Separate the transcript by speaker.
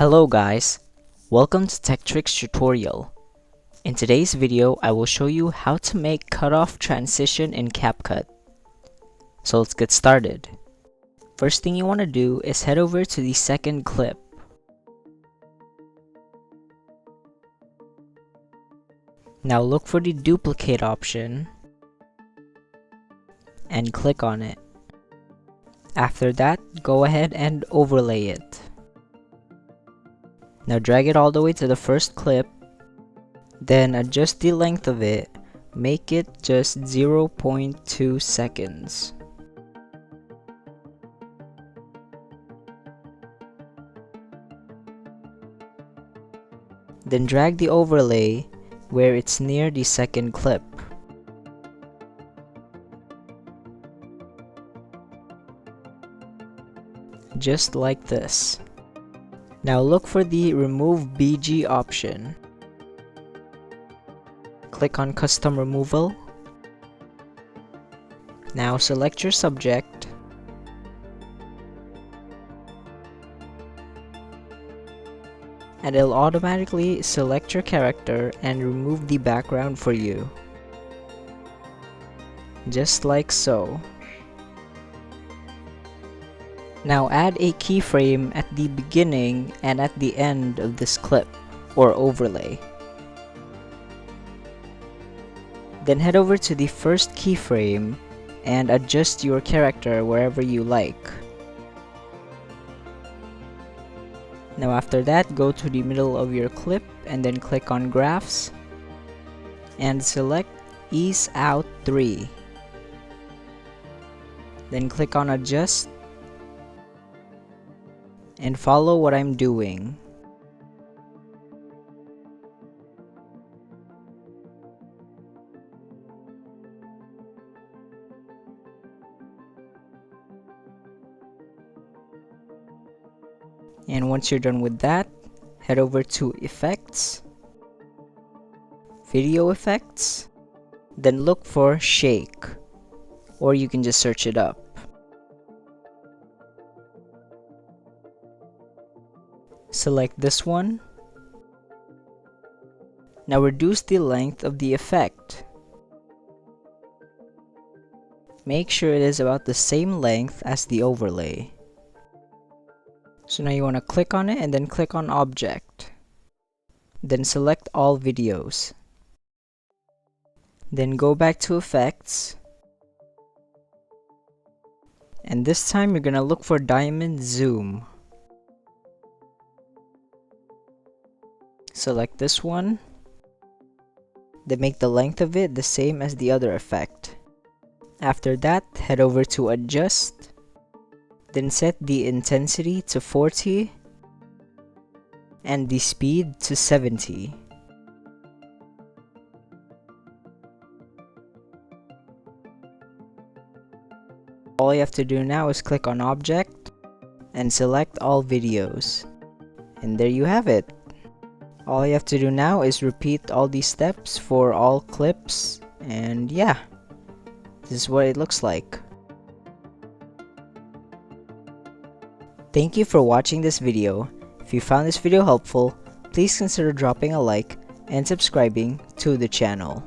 Speaker 1: Hello guys, welcome to Tech Tricks tutorial. In today's video, I will show you how to make cutoff transition in CapCut. So let's get started. First thing you want to do is head over to the second clip. Now look for the duplicate option and click on it. After that, go ahead and overlay it. Now drag it all the way to the first clip, then adjust the length of it, make it just 0.2 seconds. Then drag the overlay where it's near the second clip. Just like this. Now look for the Remove BG option. Click on Custom Removal. Now select your subject. And it'll automatically select your character and remove the background for you. Just like so. Now add a keyframe at the beginning and at the end of this clip or overlay. Then head over to the first keyframe and adjust your character wherever you like. Now after that, go to the middle of your clip and then click on Graphs and select Ease Out 3. Then click on Adjust and follow what I'm doing. And once you're done with that, head over to Effects, Video Effects, then look for Shake, or you can just search it up. Select this one. Now reduce the length of the effect. Make sure it is about the same length as the overlay. So now you want to click on it and then click on Object. Then select all videos. Then go back to Effects. And this time you're going to look for Diamond Zoom. Select this one, then make the length of it the same as the other effect. After that, head over to Adjust, then set the intensity to 40 and the speed to 70. All you have to do now is click on Object and select all videos. And there you have it. All you have to do now is repeat all these steps for all clips, and yeah, this is what it looks like. Thank you for watching this video. If you found this video helpful, please consider dropping a like and subscribing to the channel.